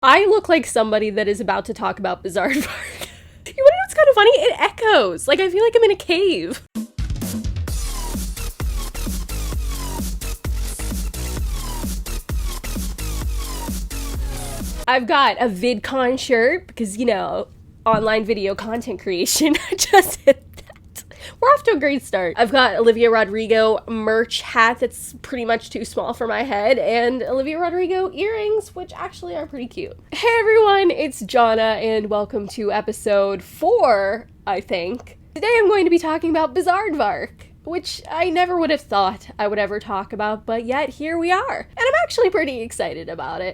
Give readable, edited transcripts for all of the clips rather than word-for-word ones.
I look like somebody that is about to talk about Bizaardvark. You wanna know what's kind of funny? It echoes. Like, I feel like I'm in a cave. I've got a VidCon shirt because, you know, online video content creation. I just hit that. We're off to a great start. I've got Olivia Rodrigo merch hat that's pretty much too small for my head, and Olivia Rodrigo earrings, which actually are pretty cute. Hey everyone, it's Jona, and welcome to episode 4, I think. Today I'm going to be talking about Bizaardvark, which I never would have thought I would ever talk about, but yet here we are. And I'm actually pretty excited about it.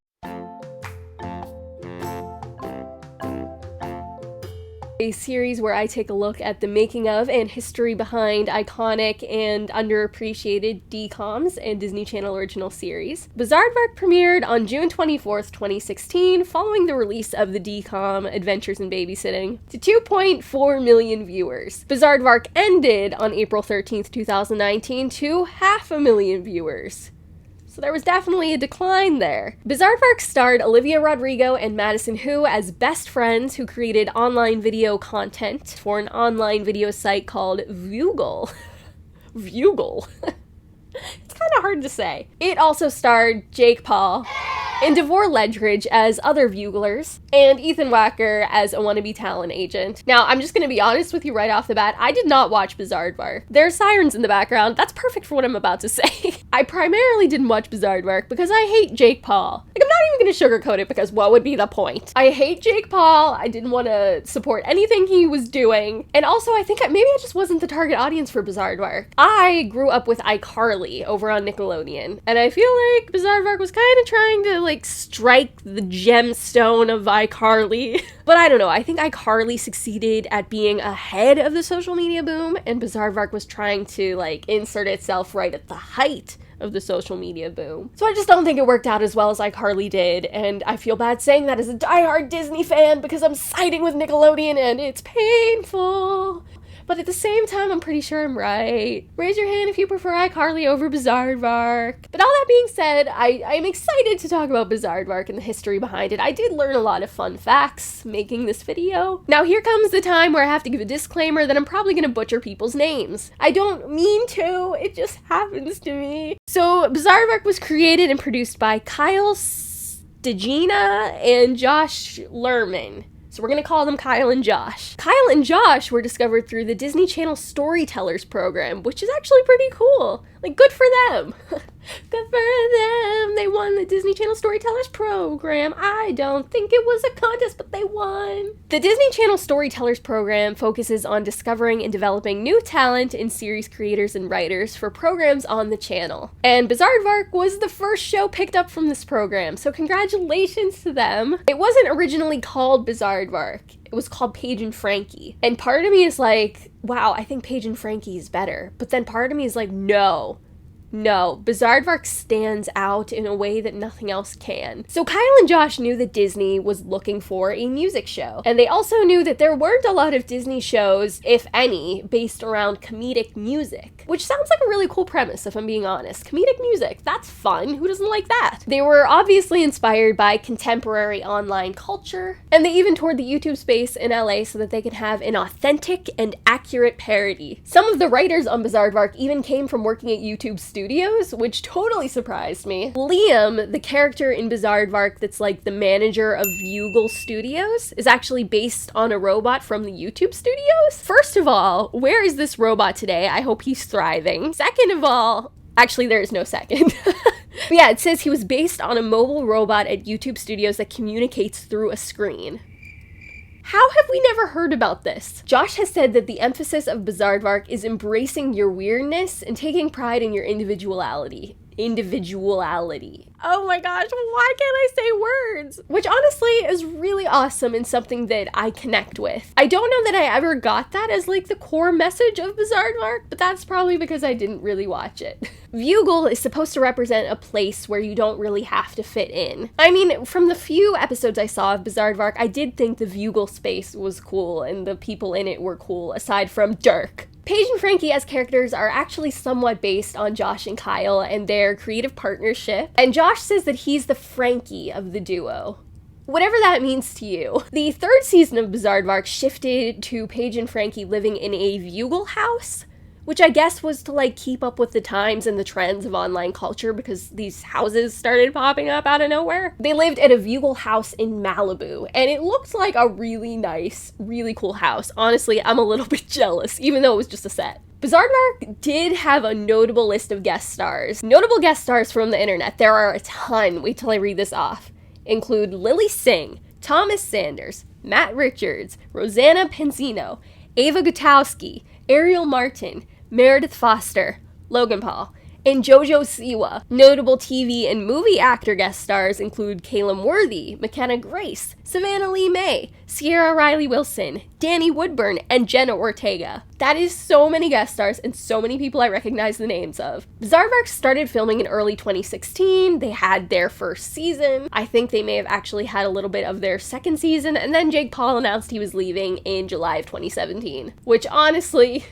A series where I take a look at the making of and history behind iconic and underappreciated DCOMs and Disney Channel original series. Bizaardvark premiered on June 24th, 2016, following the release of the DCOM Adventures in Babysitting to 2.4 million viewers. Bizaardvark ended on April 13th, 2019 to 500,000 viewers. So there was definitely a decline there. Bizaardvark starred Olivia Rodrigo and Madison Hu as best friends who created online video content for an online video site called Vugle. Vugle. It's kind of hard to say. It also starred Jake Paul and Devor Ledridge as other Vuglers, and Ethan Wacker as a wannabe talent agent. Now, I'm just gonna be honest with you right off the bat, I did not watch Bizaardvark. There are sirens in the background. That's perfect for what I'm about to say. I primarily didn't watch Bizaardvark because I hate Jake Paul. Like, I'm not even gonna sugarcoat it because what would be the point? I hate Jake Paul. I didn't want to support anything he was doing. And also, I think maybe I just wasn't the target audience for Bizaardvark. I grew up with iCarly over on Nickelodeon, and I feel like Bizaardvark was kind of trying to like strike the gemstone of iCarly. But I don't know, I think iCarly succeeded at being ahead of the social media boom, and Bizaardvark was trying to like insert itself right at the height of the social media boom. So I just don't think it worked out as well as iCarly did, and I feel bad saying that as a diehard Disney fan because I'm siding with Nickelodeon and it's painful. But at the same time, I'm pretty sure I'm right. Raise your hand if you prefer iCarly over Bizaardvark. But all that being said, I'm excited to talk about Bizaardvark and the history behind it. I did learn a lot of fun facts making this video. Now here comes the time where I have to give a disclaimer that I'm probably gonna butcher people's names. I don't mean to, it just happens to me. So Bizaardvark was created and produced by Kyle Stegina and Josh Lerman. So we're gonna call them Kyle and Josh. Kyle and Josh were discovered through the Disney Channel Storytellers program, which is actually pretty cool. Like, good for them. Good for them. They won the Disney Channel Storytellers program. I don't think it was a contest, but they won. The Disney Channel Storytellers program focuses on discovering and developing new talent in series creators and writers for programs on the channel. And Bizaardvark was the first show picked up from this program, so congratulations to them. It wasn't originally called Bizaardvark. It was called Paige and Frankie. And part of me is like, wow, I think Paige and Frankie is better. But then part of me is like, no, Bizaardvark stands out in a way that nothing else can. So Kyle and Josh knew that Disney was looking for a music show. And they also knew that there weren't a lot of Disney shows, if any, based around comedic music. Which sounds like a really cool premise, if I'm being honest. Comedic music, that's fun. Who doesn't like that? They were obviously inspired by contemporary online culture, and they even toured the YouTube space in LA so that they could have an authentic and accurate parody. Some of the writers on Bizaardvark even came from working at YouTube Studios, which totally surprised me. Liam, the character in Bizaardvark that's like the manager of Vugle Studios, is actually based on a robot from the YouTube Studios. First of all, where is this robot today? I hope he's thriving. Second of all, actually there is no second. But yeah, it says he was based on a mobile robot at YouTube Studios that communicates through a screen. How have we never heard about this? Josh has said that the emphasis of Bizaardvark is embracing your weirdness and taking pride in your individuality. Oh my gosh, why can't I say words? Which honestly is really awesome and something that I connect with. I don't know that I ever got that as like the core message of Bizaardvark, but that's probably because I didn't really watch it. Vugle is supposed to represent a place where you don't really have to fit in. I mean, from the few episodes I saw of Bizaardvark, I did think the Vugle space was cool and the people in it were cool, aside from Dirk. Paige and Frankie as characters are actually somewhat based on Josh and Kyle and their creative partnership, and Josh says that he's the Frankie of the duo. Whatever that means to you. The third season of Bizaardvark shifted to Paige and Frankie living in a Bugle house, which I guess was to like keep up with the times and the trends of online culture because these houses started popping up out of nowhere. They lived at a Bugle house in Malibu, and it looked like a really nice, really cool house. Honestly, I'm a little bit jealous, even though it was just a set. Bizaardvark did have a notable list of guest stars. Notable guest stars from the internet. There are a ton. Wait till I read this off. Include Lily Singh, Thomas Sanders, Matt Richards, Rosanna Penzino, Ava Gutowski, Ariel Martin, Meredith Foster, Logan Paul, and Jojo Siwa. Notable TV and movie actor guest stars include Caleb Worthy, McKenna Grace, Savannah Lee May, Sierra Riley Wilson, Danny Woodburn, and Jenna Ortega. That is so many guest stars and so many people I recognize the names of. Bizaardvark started filming in early 2016. They had their first season. I think they may have actually had a little bit of their second season, and then Jake Paul announced he was leaving in July of 2017, which honestly,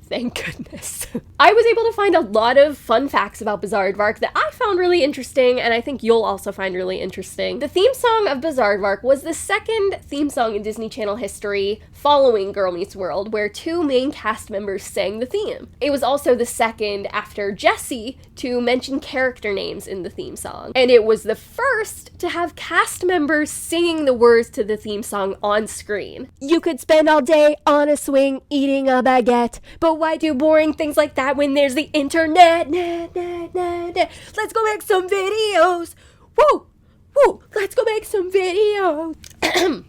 thank goodness. I was able to find a lot of fun facts about Bizaardvark that I found really interesting, and I think you'll also find really interesting. The theme song of Bizaardvark was the second theme song in Disney Channel history following Girl Meets World, where two main cast members sang the theme. It was also the second after Jessie to mention character names in the theme song, and it was the first to have cast members singing the words to the theme song on screen. You could spend all day on a swing eating a baguette, but why do boring things like that when there's the internet? Let's go make some videos. Woo! Woo! Let's go make some videos.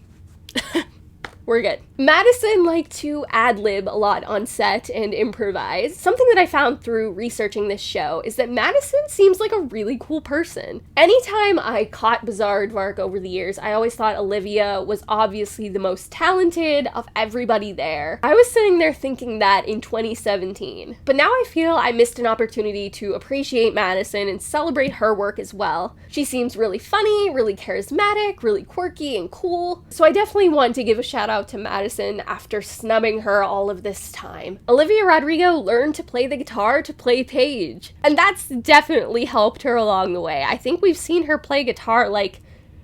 We're good. Madison liked to ad-lib a lot on set and improvise. Something that I found through researching this show is that Madison seems like a really cool person. Anytime I caught Bizaardvark over the years, I always thought Olivia was obviously the most talented of everybody there. I was sitting there thinking that in 2017. But now I feel I missed an opportunity to appreciate Madison and celebrate her work as well. She seems really funny, really charismatic, really quirky and cool. So I definitely want to give a shout out to Madison after snubbing her all of this time. Olivia Rodrigo learned to play the guitar to play Paige, and that's definitely helped her along the way. I think we've seen her play guitar like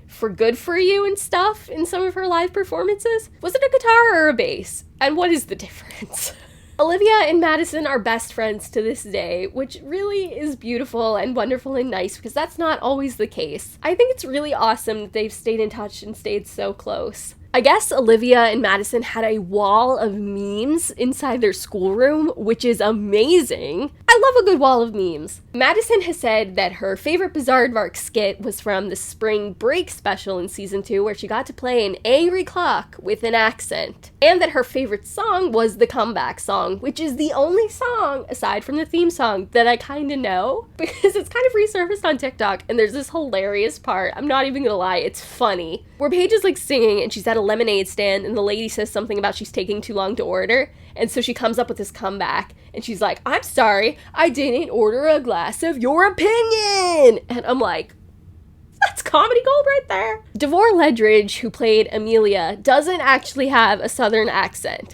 for Good For You and stuff in some of her live performances. Was it a guitar or a bass? And what is the difference? Olivia and Madison are best friends to this day, which really is beautiful and wonderful and nice because that's not always the case. I think it's really awesome that they've stayed in touch and stayed so close. I guess Olivia and Madison had a wall of memes inside their schoolroom, which is amazing. I love a good wall of memes. Madison has said that her favorite Bizaardvark skit was from the spring break special in season 2, where she got to play an angry clock with an accent. And that her favorite song was the comeback song, which is the only song, aside from the theme song, that I kind of know, because it's kind of resurfaced on TikTok, and there's this hilarious part, I'm not even gonna lie, it's funny, where Paige is like singing and she's at a lemonade stand and the lady says something about she's taking too long to order, and so she comes up with this comeback and she's like, I'm sorry, I didn't order a glass of your opinion, and I'm like, that's comedy gold right there. Devore Ledridge, who played Amelia, doesn't actually have a southern accent.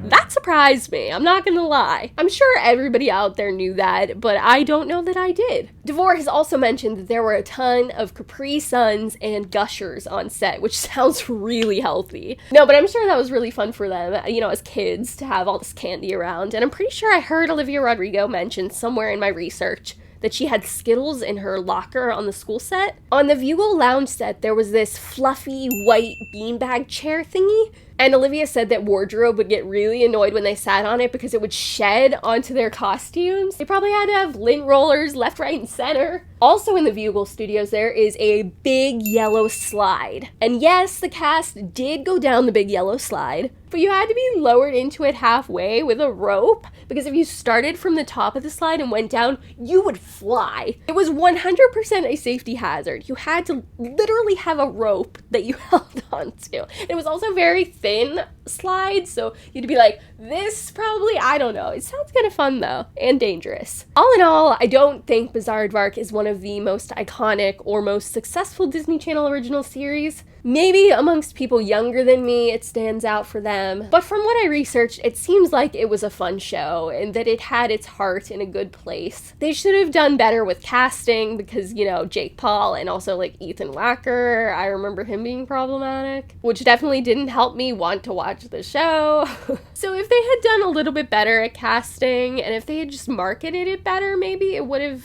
That surprised me, I'm not gonna lie. I'm sure everybody out there knew that, but I don't know that I did. Devore has also mentioned that there were a ton of Capri Suns and Gushers on set, which sounds really healthy. No, but I'm sure that was really fun for them, you know, as kids, to have all this candy around. And I'm pretty sure I heard Olivia Rodrigo mention somewhere in my research that she had Skittles in her locker on the school set. On the Bugle Lounge set, there was this fluffy white beanbag chair thingy, and Olivia said that wardrobe would get really annoyed when they sat on it because it would shed onto their costumes. They probably had to have lint rollers left, right, and center. Also in the Bugle studios, there is a big yellow slide. And yes, the cast did go down the big yellow slide, but you had to be lowered into it halfway with a rope, because if you started from the top of the slide and went down, you would fly. It was 100% a safety hazard. You had to literally have a rope that you held onto. It was also very thin spin slide, so you'd be like, this probably, I don't know. It sounds kind of fun though, and dangerous. All in all, I don't think Bizaardvark is one of the most iconic or most successful Disney Channel original series. Maybe amongst people younger than me, it stands out for them. But from what I researched, it seems like it was a fun show and that it had its heart in a good place. They should have done better with casting because, you know, Jake Paul and also like Ethan Wacker, I remember him being problematic, which definitely didn't help me want to watch the show. So if they had done a little bit better at casting and if they had just marketed it better, maybe it would have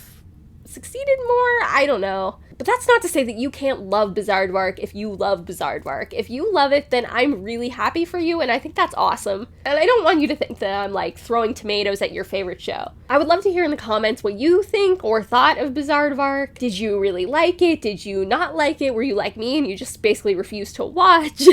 succeeded more. I don't know. But that's not to say that you can't love Bizaardvark if you love Bizaardvark. If you love it, then I'm really happy for you, and I think that's awesome. And I don't want you to think that I'm, like, throwing tomatoes at your favorite show. I would love to hear in the comments what you think or thought of Bizaardvark. Did you really like it? Did you not like it? Were you like me and you just basically refused to watch?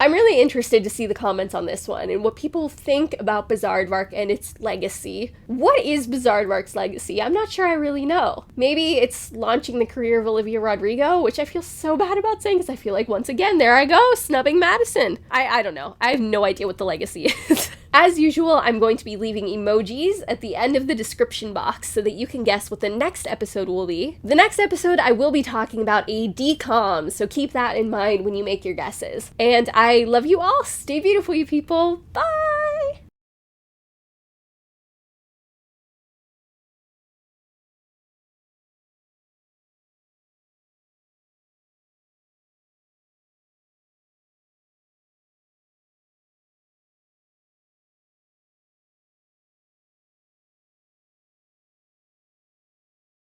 I'm really interested to see the comments on this one and what people think about Bizaardvark and its legacy. What is Bizaardvark's legacy? I'm not sure I really know. Maybe it's launching the career of Olivia Rodrigo, which I feel so bad about saying because I feel like once again, there I go, snubbing Madison. I don't know. I have no idea what the legacy is. As usual, I'm going to be leaving emojis at the end of the description box so that you can guess what the next episode will be. The next episode, I will be talking about a DCOM, so keep that in mind when you make your guesses. And I love you all. Stay beautiful, you people. Bye!